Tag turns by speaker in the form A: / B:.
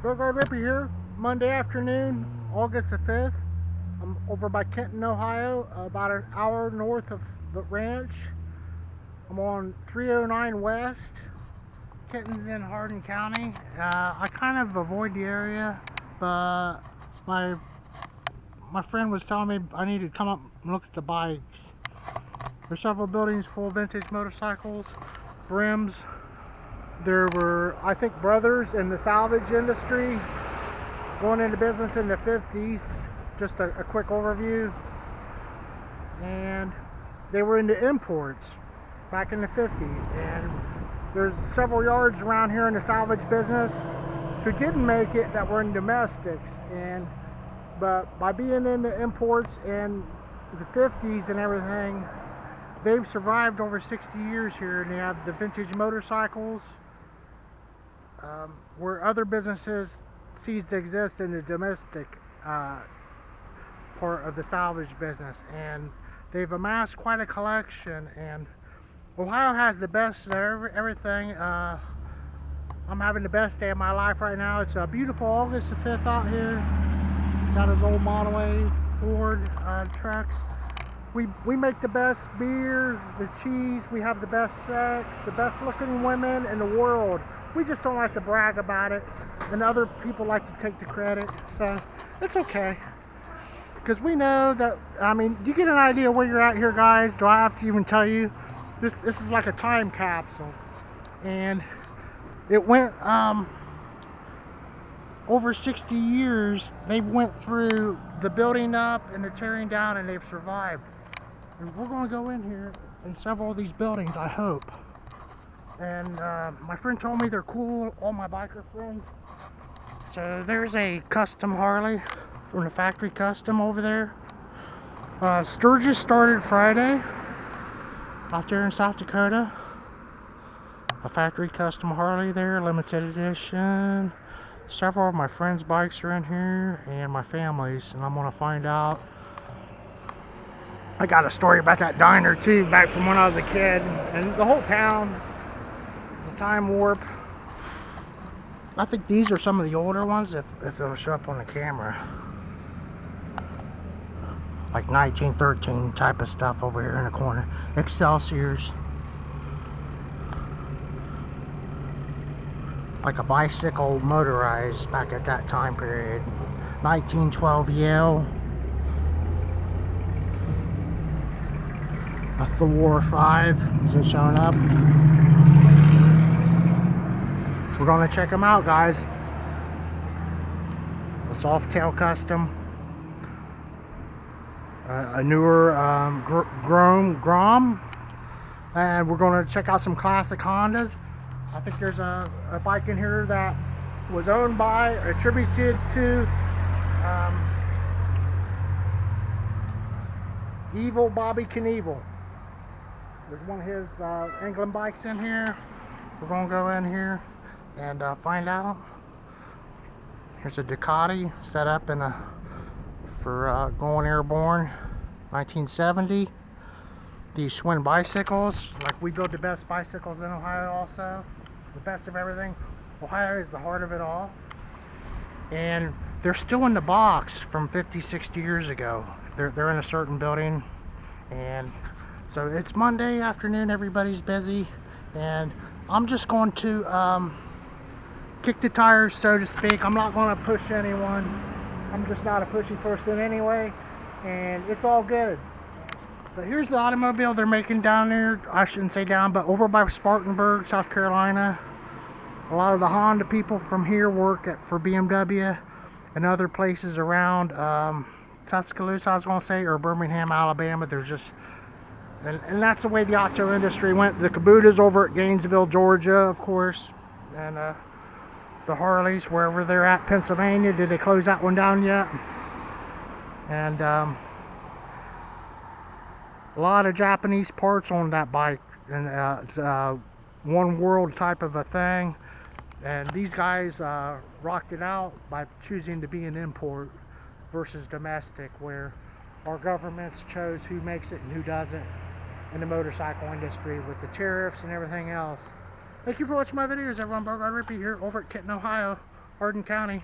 A: Rippy here, Monday afternoon, August the 5th. I'm over by Kenton, Ohio, about an hour north of the ranch. I'm on 309 West. Kenton's in Hardin County. I kind of avoid the area, but my my friend was telling me I need to come up and look at the bikes. There's several buildings full of vintage motorcycles, Brims. There were, I think, brothers in the salvage industry going into business in the 50s. Just a quick overview. And they were into imports back in the 50s. And there's several yards around here in the salvage business who didn't make it that were in domestics. But by being into imports in the 50s and everything, they've survived over 60 years here, and they have the vintage motorcycles, where other businesses cease to exist in the domestic part of the salvage business. And they've amassed quite a collection, and Ohio has the best of everything. I'm having the best day of my life right now. It's a beautiful August the 5th out here. He's got his old Model A Ford truck. We make the best beer, the cheese, we have the best sex, the best looking women in the world. We just don't like to brag about it, and other people like to take the credit, so it's okay. Because we know that, I mean, you get an idea where you're at here, guys. Do I have to even tell you? This is like a time capsule, and it went, over 60 years, they went through the building up and the tearing down, and they've survived. And we're going to go in here in several of these buildings, I hope. And my friend told me they're cool, all my biker friends. So there's a custom Harley from the factory custom over there. Sturgis started Friday out there in South Dakota. A factory custom Harley there, limited edition. Several of my friends' bikes are in here, and my family's, and I'm going to find out. I got a story about that diner too, back from when I was a kid, and the whole town is a time warp. I think these are some of the older ones, if it'll show up on the camera. Like 1913 type of stuff over here in the corner. Excelsiors. Like a bicycle motorized back at that time period. 1912 Yale. A Thor 5 isn't showing up. We're gonna check them out, guys. A Softail custom. A newer Grom. And we're gonna check out some classic Hondas. I think there's a bike in here that was owned by, attributed to Evil Bobby Knievel. There's one of his England bikes in here. We're gonna go in here and find out. Here's a Ducati set up in for going airborne, 1970. These Schwinn bicycles, like we build the best bicycles in Ohio also. The best of everything. Ohio is the heart of it all. And they're still in the box from 50, 60 years ago. They're in a certain building. And so it's Monday afternoon, everybody's busy. And I'm just going to kick the tires, so to speak. I'm not going to push anyone. I'm just not a pushy person anyway. And it's all good. But here's the automobile they're making down there. I shouldn't say down, but over by Spartanburg, South Carolina. A lot of the Honda people from here work for BMW and other places around Tuscaloosa, I was going to say, or Birmingham, Alabama. There's just, and that's the way the auto industry went. The Kubutas over at Gainesville, Georgia, of course, and the Harleys, wherever they're at, Pennsylvania. Did they close that one down yet? And a lot of Japanese parts on that bike, and it's one world type of a thing. And these guys rocked it out by choosing to be an import versus domestic, where our governments chose who makes it and who doesn't in the motorcycle industry with the tariffs and everything else. Thank you for watching my videos, everyone. Rippy here over at Kenton, Ohio. Hardin County.